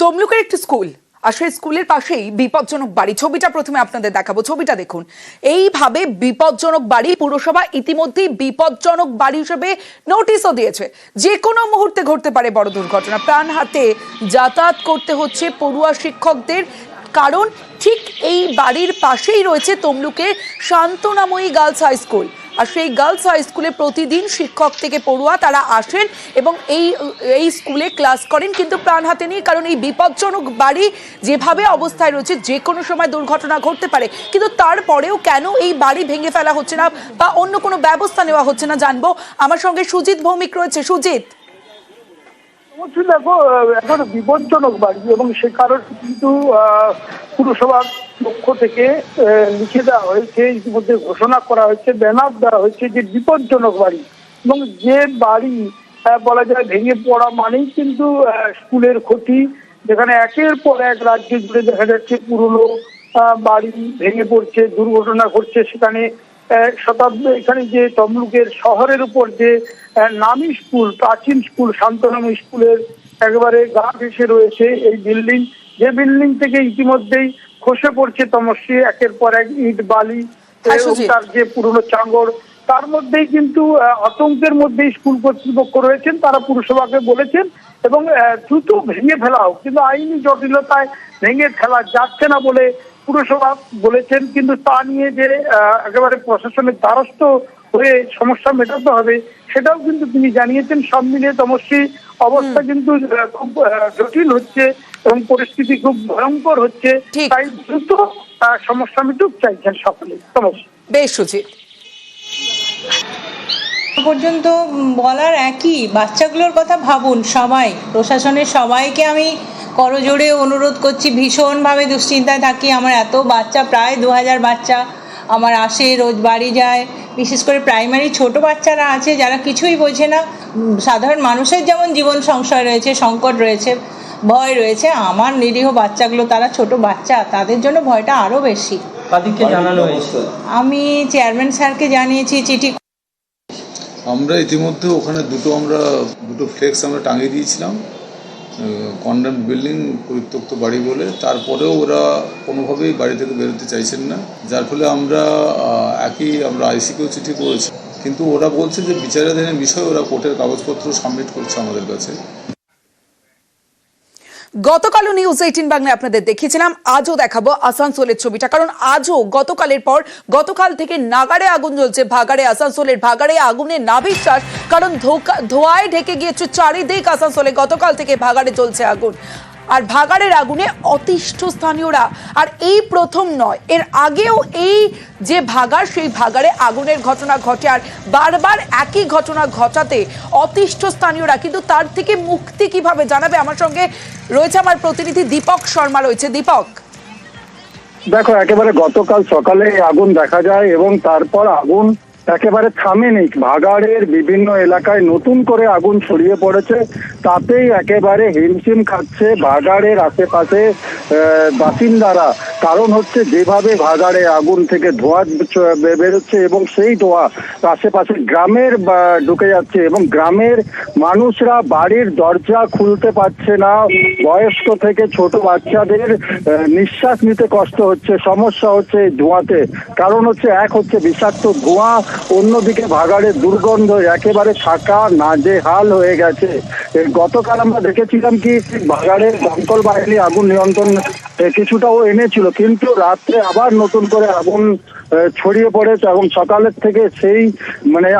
তমলুকের একটি স্কুল আর সেই স্কুলের পাশেই বিপজ্জনক বাড়ি। ছবিটা প্রথমে আপনাদের দেখাবো, ছবিটা দেখুন। এইভাবে বিপজ্জনক বাড়ি, পুরসভা ইতিমধ্যেই বিপজ্জনক বাড়ি হিসেবে নোটিশও দিয়েছে। যে কোনো মুহূর্তে ঘটতে পারে বড় দুর্ঘটনা। প্রাণ হাতে যাতায়াত করতে হচ্ছে পড়ুয়া শিক্ষকদের, কারণ ঠিক এই বাড়ির পাশেই রয়েছে তমলুকের শান্তনাময়ী গার্লস হাই স্কুল। আর সেই গার্লস হাই স্কুলে প্রতিদিন শিক্ষক থেকে পড়ুয়া তারা আসেন এবং এই স্কুলে ক্লাস করেন, কিন্তু প্রাণ হাতে নেই, কারণ এই বিপজ্জনক বাড়ি যেভাবে অবস্থায় রয়েছে যে কোনো সময় দুর্ঘটনা ঘটতে পারে। কিন্তু তারপরেও কেন এই বাড়ি ভেঙে ফেলা হচ্ছে না বা অন্য কোনো ব্যবস্থা নেওয়া হচ্ছে না জানবো। আমার সঙ্গে সুজিত ভৌমিক রয়েছে। সুজিত, দেখো, এখন বিপজ্জনক বাড়ি এবং সে কারণে কিন্তু পুরসভার পক্ষ থেকে লিখে দেওয়া হয়েছে, ইতিমধ্যে ঘোষণা করা হয়েছে, ব্যানার দেওয়া হয়েছে যে বিপজ্জনক বাড়ি। এবং যে বাড়ি বলা যায় ভেঙে পড়া মানেই কিন্তু স্কুলের ক্ষতি, যেখানে একের পর এক রাজ্য জুড়ে দেখা যাচ্ছে পুরনো বাড়ি ভেঙে পড়ছে, দুর্ঘটনা ঘটছে। সেখানে শতাব্দী এখানে যে তমলুকের শহরের উপর যে নামী স্কুল, প্রাচীন স্কুল শান্তনাময়ী স্কুলের একেবারে গা ঘেঁষে রয়েছে এই বিল্ডিং, যে বিল্ডিং থেকে ইতিমধ্যেই খসে পড়ছে তমস্যি একের পর এক ইট বালি, তার যে পুরনো চাঙ্গর, তার মধ্যেই কিন্তু আতঙ্কের মধ্যেই স্কুল কর্তৃপক্ষ রয়েছেন। তারা পুরসভাকে বলেছেন এবং দ্রুত ভেঙে ফেলা হোক, কিন্তু আইনি জটিলতায় ভেঙে ফেলা যাচ্ছে না বলে পুরসভা বলেছেন। কিন্তু তা নিয়ে যে একেবারে প্রশাসনের দ্বারস্থ হয়ে সমস্যা মেটাতে হবে সেটাও কিন্তু তিনি জানিয়েছেন। সব মিলিয়ে তমস্যি অবস্থা কিন্তু খুব জটিল হচ্ছে এবং পরিস্থিতি খুব ভয়ঙ্কর হচ্ছে, তাই দ্রুত সমস্যা মিটুক চাইছেন সকলে। তমস্যি বেশ সুজিত, পর্যন্ত বলার একই, বাচ্চাগুলোর কথা ভাবুন। সবাই, প্রশাসনের সবাইকে আমি করজোড়ে অনুরোধ করছি, ভীষণভাবে দুশ্চিন্তায় থাকি। আমার এত বাচ্চা, প্রায় 2000 বাচ্চা আমার আসে, রোজ বাড়ি যায়। বিশেষ করে প্রাইমারি ছোট বাচ্চারা আছে যারা কিছুই বোঝে না। সাধারণ মানুষের যেমন জীবন সংশয় রয়েছে, সংকট রয়েছে, ভয় রয়েছে, আমার নিরীহ বাচ্চাগুলো, তারা ছোট বাচ্চা, তাদের জন্য ভয়টা আরও বেশি। কাদেরকে জানানো হয়েছে? আমি চেয়ারম্যান স্যারকে জানিয়েছি, চিঠি। আমরা ইতিমধ্যে ওখানে দুটো ফ্লেক্স আমরা টাঙিয়ে দিয়েছিলাম, কন্ডেমড বিল্ডিং, পরিত্যক্ত বাড়ি বলে। তারপরেও ওরা কোনোভাবেই বাড়ি থেকে বেরোতে চাইছেন না, যার ফলে আমরা আইসিকেও চিঠি করেছি, কিন্তু ওরা বলছে যে বিচারাধীন বিষয়ে ওরা কোর্টের কাগজপত্র সাবমিট করছে আমাদের কাছে। গতকালও নিউজ 18 বাংলায় আপনাদের দেখিয়েছিলাম, আজও দেখাবো আসানসোলের ছবিটা, কারণ আজও গতকালের পর গতকাল থেকে নাগাড়ে আগুন জ্বলছে ভাগাড়ে। আসানসোলের ভাগাড়ে আগুনে নাভিশ্বাস, কারণ ধোঁয়ায় ঢেকে গিয়েছে চারিদিক আসানসোলে। গতকাল থেকে ভাগাড়ে জ্বলছে আগুন, আর ভাগাড়ের আগুনে অতিষ্ঠ স্থানীয়রা। আর এই প্রথম নয়, এর আগেও এই যে ভাগাড়, সেই ভাগাড়ে আগুনের ঘটনা ঘটে, আর বারবার একই ঘটনা ঘটাতে অতিষ্ঠ স্থানীয়রা। কিন্তু তার থেকে মুক্তি কিভাবে জানাবে, আমার সঙ্গে রয়েছে আমার প্রতিনিধি দীপক শর্মা রয়েছে। দীপক, দেখো, একেবারে গতকাল সকালে আগুন দেখা যায় এবং তারপর আগুন একেবারে থামেনি। ভাগাড়ের বিভিন্ন এলাকায় নতুন করে আগুন ছড়িয়ে পড়েছে, তাতেই একেবারে হিমশিম খাচ্ছে ভাগাড়ের আশেপাশে বাসিন্দারা। কারণ হচ্ছে যেভাবে ভাগাড়ে আগুন থেকে ধোঁয়া বেরোচ্ছে এবং সেই ধোঁয়া আশেপাশে গ্রামের ঢুকে যাচ্ছে এবং গ্রামের মানুষরা বাড়ির দরজা খুলতে পারছে না। বয়স্ক থেকে ছোট বাচ্চাদের নিঃশ্বাস নিতে কষ্ট হচ্ছে, সমস্যা হচ্ছে এই ধোঁয়াতে। কারণ হচ্ছে এক হচ্ছে বিষাক্ত ধোঁয়া, অন্যদিকে ভাগাড়ের দুর্গন্ধ একেবারে থাকা নাজেহাল হয়ে গেছে। গতকাল আমরা দেখেছিলাম কি ভাগাড়ের দমকল বাহিনী আগুন নিয়ন্ত্রণ কিছুটাও এনেছিল, কিন্তু রাত্রে আবার নতুন করে আগুন ছড়িয়ে পড়েছে এবং সকালের থেকে সেই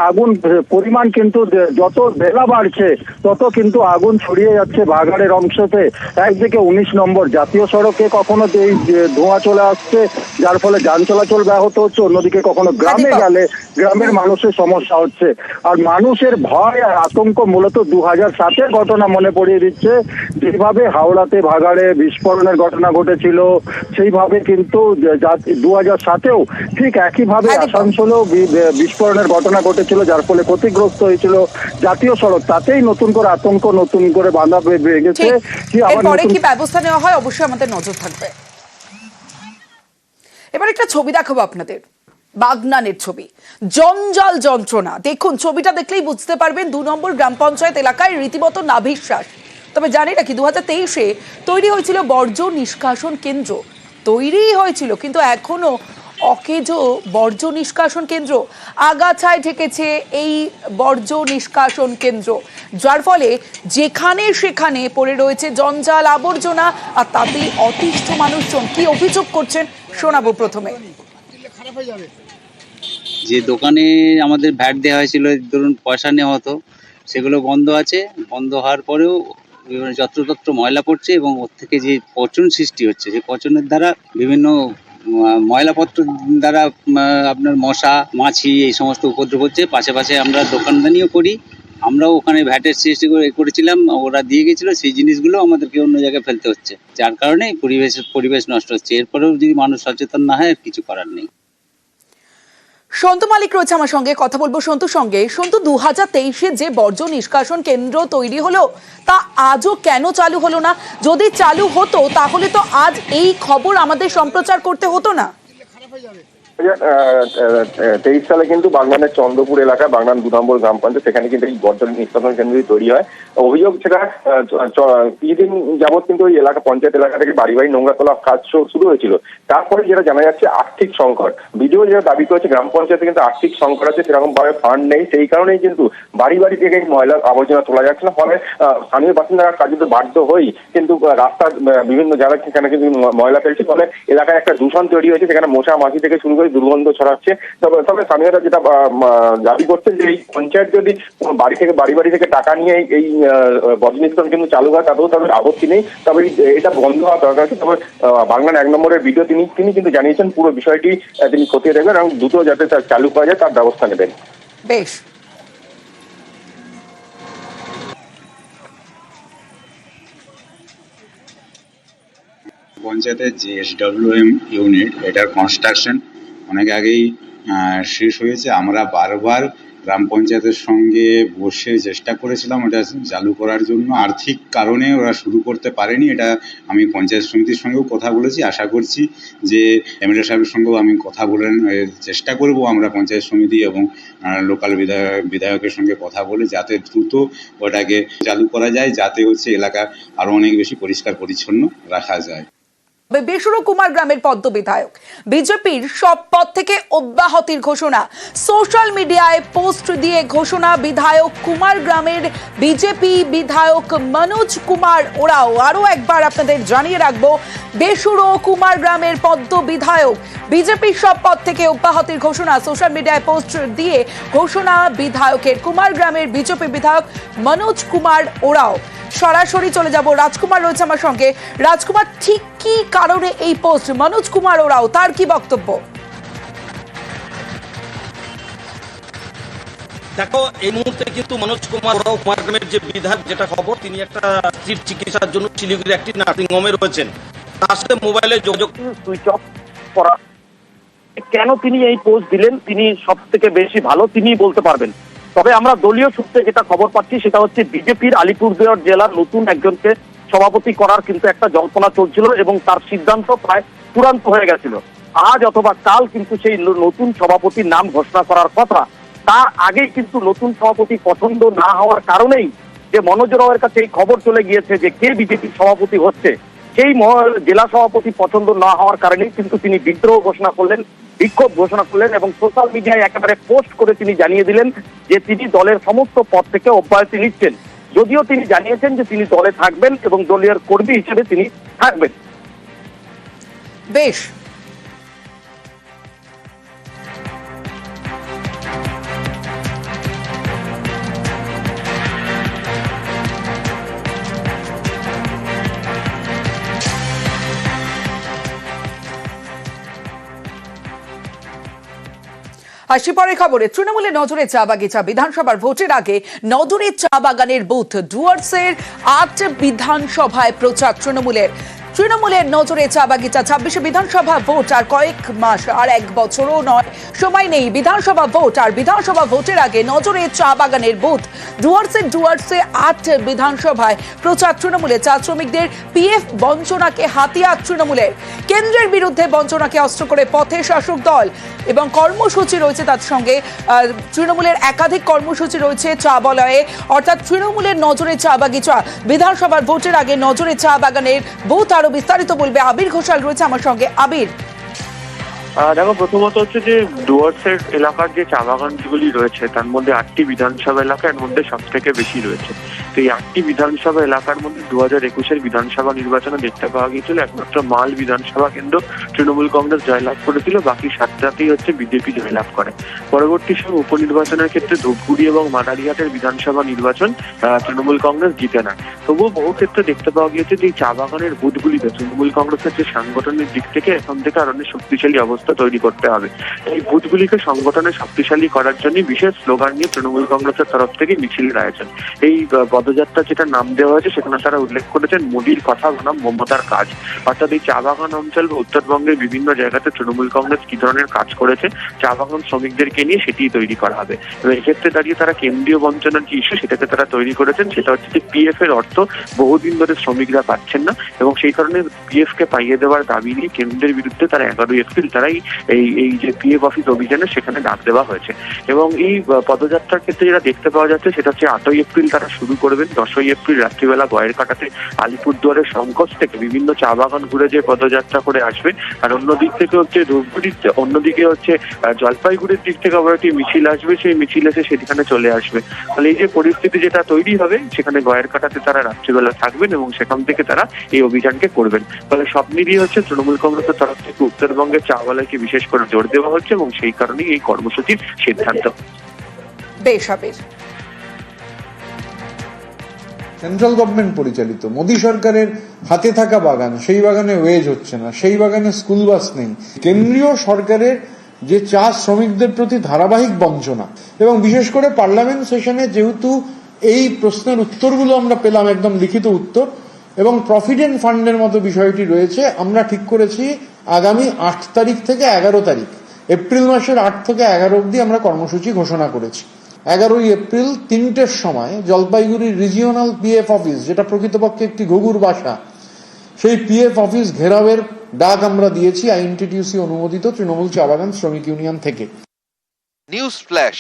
আগুন পরিমাণ কিন্তু যত বেলা বাড়ছে তত কিন্তু আগুন ছড়িয়ে যাচ্ছে ভাগাড়ের অংশতে। একদিকে 19 নম্বর জাতীয় সড়কে কখনো এই ধোঁয়া চলে আসছে, যার ফলে যান চলাচল ব্যাহত হচ্ছে, অন্যদিকে কখনো গ্রামে গেলে গ্রামের মানুষের সমস্যা হচ্ছে। আর মানুষের ভয় আর আতঙ্ক মূলত 2007-এর ঘটনা মনে পড়িয়ে দিচ্ছে। যেভাবে হাওড়াতে ভাগাড়ে বিস্ফোরণের ঘটনা ঘটেছিল, সেইভাবে কিন্তু 2007-এও ঠিক একইভাবে আসানসোলেও বিস্ফোরণের ঘটনা ঘটেছিল, যার ফলে ক্ষতিগ্রস্ত হয়েছিল জাতীয় সড়ক। তাতেই নতুন করে আতঙ্ক, নতুন করে বাধা বেড়ে গেছে। এরপরে কি ব্যবস্থা নেওয়া হয় অবশ্যই আমাদের নজর থাকবে। এবার একটা ছবি দেখাবো আপনাদের, বাগনানের ছবি, জঞ্জাল যন্ত্রণা। দেখুন, ছবিটা দেখলেই বুঝতে পারবেন 2 নম্বর গ্রাম পঞ্চায়েত এলাকায় রীতিমতো নাভিশ্বাস। তবে জানি নাকি 2023-এ তৈরি হয়েছিল বর্জ্য নিষ্কাশন কেন্দ্র, তৈরিই হয়েছিল, কিন্তু এখনো অকেজো বর্জ্য নিষ্কাশন কেন্দ্র। আগাছায় ঢেকেছে এই বর্জ্য নিষ্কাশন কেন্দ্র, যার ফলে যেখানে সেখানে পড়ে রয়েছে জঞ্জাল আবর্জনা, আর তাতেই অতিষ্ঠ মানুষজন কি অভিযোগ করছেন শোনাবো প্রথমে। যে দোকানে আমাদের ভ্যাট দেওয়া হয়েছিল, ধরুন পয়সা নেওয়া হতো, সেগুলো বন্ধ আছে। বন্ধ হওয়ার পরেও যত্রতত্র ময়লা পড়ছে এবং ওর থেকে যে পচন সৃষ্টি হচ্ছে, সেই পচনের দ্বারা বিভিন্ন ময়লাপত্র দ্বারা আপনার মশা মাছি এই সমস্ত উপদ্রব হচ্ছে। পাশে আমরা দোকানদানিও করি, আমরাও ওখানে ভ্যাটের সৃষ্টি করেছিলাম, ওরা দিয়ে গেছিলো, সেই জিনিসগুলো আমাদেরকে অন্য জায়গায় ফেলতে হচ্ছে, যার কারণে পরিবেশ নষ্ট হচ্ছে। এরপরেও যদি মানুষ সচেতন না হয়, কিছু করার নেই। সন্তু মালিক রয়েছে আমার সঙ্গে, কথা বলবো সন্তুর সঙ্গে। সন্তু, 2023-এ যে বর্জ্য নিষ্কাশন কেন্দ্র তৈরি হলো, তা আজও কেন চালু হলো না? যদি চালু হতো তাহলে তো আজ এই খবর আমাদের সম্প্রচার করতে হতো না। 2023 সালে কিন্তু বাগনানের চন্দ্রপুর এলাকায় বাগনান 2 নম্বর গ্রাম পঞ্চায়েত, সেখানে কিন্তু এই বর্জ্য নিষ্কাশন কেন্দ্রটি তৈরি হয়। অভিযোগ সেটা কিছুদিন যাবৎ কিন্তু ওই পঞ্চায়েত এলাকা থেকে বাড়ি বাড়ি নোংরা তোলা কাজ শুরু হয়েছিল। তারপরে যেটা জানা যাচ্ছে, আর্থিক সংকট, বিডিও যেটা দাবি করেছে গ্রাম পঞ্চায়েতে কিন্তু আর্থিক সংকট আছে, সেরকম ভাবে ফান্ড নেই, সেই কারণেই কিন্তু বাড়ি বাড়ি থেকে ময়লা আবর্জনা তোলা যাচ্ছে না। ফলে স্থানীয় বাসিন্দারা কার্যত বাধ্য হই কিন্তু রাস্তার বিভিন্ন জায়গায় সেখানে কিন্তু ময়লা ফেলছে, ফলে এলাকায় একটা দূষণ তৈরি হয়েছে, সেখানে মশা মাছি থেকে শুরু করে দুর্গন্ধ ছড়াচ্ছে। তবে স্থানীয়রা যেটা দাবি করছেন যে এই পঞ্চায়েত যদি বাড়ি বাড়ি থেকে টাকা নিয়ে এই বর্জ্য নিষ্কাশন কিন্তু চালু হয়, তাতেও তাদের আপত্তি নেই, তবে এটা বন্ধ হওয়া দরকার আছে। তবে বাংলার 1 নম্বরের ভিডিও তিনি কিন্তু জানিয়েছেন পুরো বিষয়টি তিনি খতিয়ে দেখবেন এবং দ্রুত যাতে চালু করা যায় তার ব্যবস্থা নেবেন। বেশ, পঞ্চায়েতের যে SWM ইউনিট, এটার কনস্ট্রাকশন অনেক আগেই শেষ হয়েছে। আমরা বারবার গ্রাম পঞ্চায়েতের সঙ্গে বসে চেষ্টা করেছিলাম এটা চালু করার জন্য, আর্থিক কারণে ওরা শুরু করতে পারেনি। এটা আমি পঞ্চায়েত সমিতির সঙ্গেও কথা বলেছি, আশা করছি যে এমএলএ সাহেবের সঙ্গেও আমি কথা বলে চেষ্টা করব আমরা পঞ্চায়েত সমিতি এবং লোকাল বিধায়কের সঙ্গে কথা বলে যাতে দ্রুত ওটাকে চালু করা যায়, যাতে হচ্ছে এলাকা আরও অনেক বেশি পরিষ্কার পরিচ্ছন্ন রাখা যায়। বেসুরো কুমার গ্রামের পদ্ম বিধায়ক বিজেপির সব পদ থেকে অব্যাহতির ঘোষণা, সোশ্যাল মিডিয়ায় পোস্ট দিয়ে ঘোষণা বিধায়ক কুমার গ্রামের বিজেপি বিধায়ক মনোজ কুমার ওরাও। আরো একবার আপনাদের জানিয়ে রাখবো, বেসুরো কুমার গ্রামের পদ্ম বিধায়ক বিজেপির সব পদ থেকে অব্যাহতির ঘোষণা, সোশ্যাল মিডিয়ায় পোস্ট দিয়ে ঘোষণা বিধায়কের। কুমার গ্রামের বিজেপি বিধায়ক মনোজ কুমার ওরাও। সরাসরি চলে যাব, রাজকুমার রয়েছে আমার সঙ্গে। রাজকুমার, ঠিক কি কারণে এই পোস্ট? মনোজ কুমার ওরাও, তার কি বক্তব্য? দেখো, এই মুহূর্তে কিন্তু মনোজ কুমার ওরাও কুমার গ্রামের যে বিধায়ক, যেটা খবর, তিনি একটা স্ত্রীর চিকিৎসার জন্য শিলিগুড়ির একটি নার্সিং হোমে রয়েছেন। তার সাথে মোবাইলে যোগাযোগ সুইচ অফ করা। কেন তিনি এই পোস্ট দিলেন, তিনি সব থেকে বেশি ভালো তিনিই বলতে পারবেন। তবে আমরা দলীয় সূত্রে যেটা খবর পাচ্ছি সেটা হচ্ছে বিজেপির আলিপুরদুয়ার জেলার নতুন একজনকে সভাপতি করার কিন্তু একটা জল্পনা চলছিল এবং তার সিদ্ধান্ত প্রায় চূড়ান্ত হয়ে গেছিল। আজ অথবা কাল কিন্তু সেই নতুন সভাপতির নাম ঘোষণা করার কথা। তার আগেই কিন্তু নতুন সভাপতি পছন্দ না হওয়ার কারণেই যে মনোজ রাওয়ের কাছে এই খবর চলে গিয়েছে যে কে বিজেপির সভাপতি হচ্ছে, সেই জেলা সভাপতি পছন্দ না হওয়ার কারণেই কিন্তু তিনি বিদ্রোহ ঘোষণা করলেন, বিক্ষোভ ঘোষণা করলেন এবং সোশ্যাল মিডিয়ায় একেবারে পোস্ট করে তিনি জানিয়ে দিলেন যে তিনি দলের সমস্ত পদ থেকে অব্যাহতি নিচ্ছেন। যদিও তিনি জানিয়েছেন যে তিনি দলে থাকবেন এবং দলীয় কর্মী হিসেবে তিনি থাকবেন। বেশ, আসি পরের খবরে। তৃণমূলের নজরে চা বাগিচা, বিধানসভার ভোটের আগে নজরে চা বাগানের বুথ। ডুয়ার্সের 8 বিধানসভায় প্রচার তৃণমূলের। তৃণমূলের নজরে চা বাগিচা। 26 বিধানসভা ভোট আর কয়েক মাস, আর এক বছরও নয়, সময় নেই বিধানসভা ভোট। আর বিধানসভা ভোটের আগে নজরে চা বাগানের বুথ। ডুয়ার্সে 8 বিধানসভায় প্রচার তৃণমূলের। চা শ্রমিকদের পিএফ বঞ্চনাকে হাতিয়ার তৃণমূলের। কেন্দ্রের বিরুদ্ধে বঞ্চনাকে অস্ত্র করে পথে শাসক দল এবং কর্মসূচি রয়েছে তার সঙ্গে। তৃণমূলের একাধিক কর্মসূচি রয়েছে চা বলয়ে, অর্থাৎ তৃণমূলের নজরে চা বাগিচা। বিধানসভার ভোটের আগে নজরে চা বাগানের বুথ। আরো বিস্তারিত বলবে আবির ঘোষাল রয়েছে আমার সঙ্গে। আবির, দেখো, প্রথমত হচ্ছে যে ডুয়ার্সের এলাকার যে চা বাগানগুলি রয়েছে তার মধ্যে 8টি বিধানসভা এলাকা এর মধ্যে সব থেকে বেশি রয়েছে। তো এই 8টি বিধানসভা এলাকার মধ্যে 2021-এর বিধানসভা নির্বাচনে দেখতে পাওয়া গিয়েছিল একমাত্র মাল বিধানসভা কেন্দ্র তৃণমূল কংগ্রেস জয়লাভ করেছিল, বাকি 7টাতেই হচ্ছে বিজেপি জয়লাভ করে। পরবর্তী সময় উপনির্বাচনের ক্ষেত্রে ধূপগুড়ি এবং মাদারিহাটের বিধানসভা নির্বাচন তৃণমূল কংগ্রেস জিতে নেয়। তবুও বহু ক্ষেত্রে দেখতে পাওয়া গিয়েছে যে এই চা বাগানের বুথগুলিতে তৃণমূল কংগ্রেসের যে সাংগঠনিক দিক থেকে এখন থেকে আরো অনেক শক্তিশালী অবস্থা তৈরি করতে হবে। এই বুথগুলিকে সংগঠনে শক্তিশালী করার জন্য বিশেষ স্লোগান নিয়ে তৃণমূল কংগ্রেসের তরফ থেকে মিছিলের আয়োজন। এই পদযাত্রা যেটা নাম দেওয়া হয়েছে সেখানে তারা উল্লেখ করেছেন মোদির কথা বনাম মমতার কাজ। অর্থাৎ এই চা বাগান অঞ্চল বা উত্তরবঙ্গের বিভিন্ন জায়গাতে তৃণমূল কংগ্রেস কি ধরনের কাজ করেছে চা বাগান শ্রমিকদেরকে নিয়ে সেটি তৈরি করা হবে। এবং এক্ষেত্রে দাঁড়িয়ে তারা কেন্দ্রীয় বঞ্চনার যে ইস্যু সেটাকে তারা তৈরি করেছেন, সেটা হচ্ছে যে পিএফ এর অর্থ বহুদিন ধরে শ্রমিকরা পাচ্ছেন না এবং সেই কারণে পিএফ কে পাইয়ে দেওয়ার দাবি নিয়ে কেন্দ্রের বিরুদ্ধে তারা 11 এপ্রিল তারাই এই যে পিএফ অফিস অভিযানে সেখানে ডাক দেওয়া হয়েছে। এবং এই পদযাত্রার ক্ষেত্রে যেটা দেখতে পাওয়া যাচ্ছে সেটা হচ্ছে 8ই এপ্রিল তারা শুরু করবেন। 10ই এপ্রিল রাত্রিবেলা গয়ের কাটাতে আলিপুরদুয়ারের সংকোচ থেকে বিভিন্ন চা বাগান ঘুরে যে পদযাত্রা করে আসবে। আর অন্যদিক থেকে হচ্ছে ধূপগুড়িতে, অন্যদিকে হচ্ছে জলপাইগুড়ির দিক থেকে আবার একটি মিছিল আসবে, সেই মিছিল এসে সেখানে চলে আসবে। তাহলে এই যে পরিস্থিতি যেটা তৈরি হবে সেখানে গয়ের কাটাতে তারা রাত্রিবেলা থাকবেন এবং সেখান থেকে তারা এই অভিযানকে করবেন। ফলে সব মিলিয়ে হচ্ছে তৃণমূল কংগ্রেসের তরফ থেকে উত্তরবঙ্গের চা বাগানকে বিশেষ করে জোর দেওয়া হচ্ছে এবং সেই কারণেই এই কর্মসূচির সিদ্ধান্ত। বেশ আবির। সেন্ট্রাল গভর্নমেন্ট পরিচালিত মোদী সরকারের হাতে থাকা বাগান, সেই বাগানে ওয়েজ হচ্ছে না, সেই বাগানে স্কুল বাস নেই। কেন্দ্রীয় সরকারের যে চা শ্রমিকদের প্রতি ধারাবাহিক বঞ্চনা, এবং বিশেষ করে পার্লামেন্ট সেশনে যেহেতু এই প্রশ্নের উত্তরগুলো আমরা পেলাম, একদম লিখিত উত্তর, এবং প্রভিডেন্ট ফান্ডের মতো বিষয়টি রয়েছে, আমরা ঠিক করেছি আগামী 8 তারিখ থেকে 11 তারিখ, এপ্রিল মাসের 8 থেকে 11 অবধি আমরা কর্মসূচি ঘোষণা করেছি। 11ই এপ্রিল 3টের সময় জলপাইগুড়ির রিজিওনাল পিএফ অফিস, যেটা প্রকৃতপক্ষে একটি ঘুঘুর বাসা, সেই পিএফ অফিস ঘেরাওয়ের ডাক আমরা দিয়েছি আইএনটিটিউসি অনুমোদিত তৃণমূল চা বাগান শ্রমিক ইউনিয়ন থেকে। News flash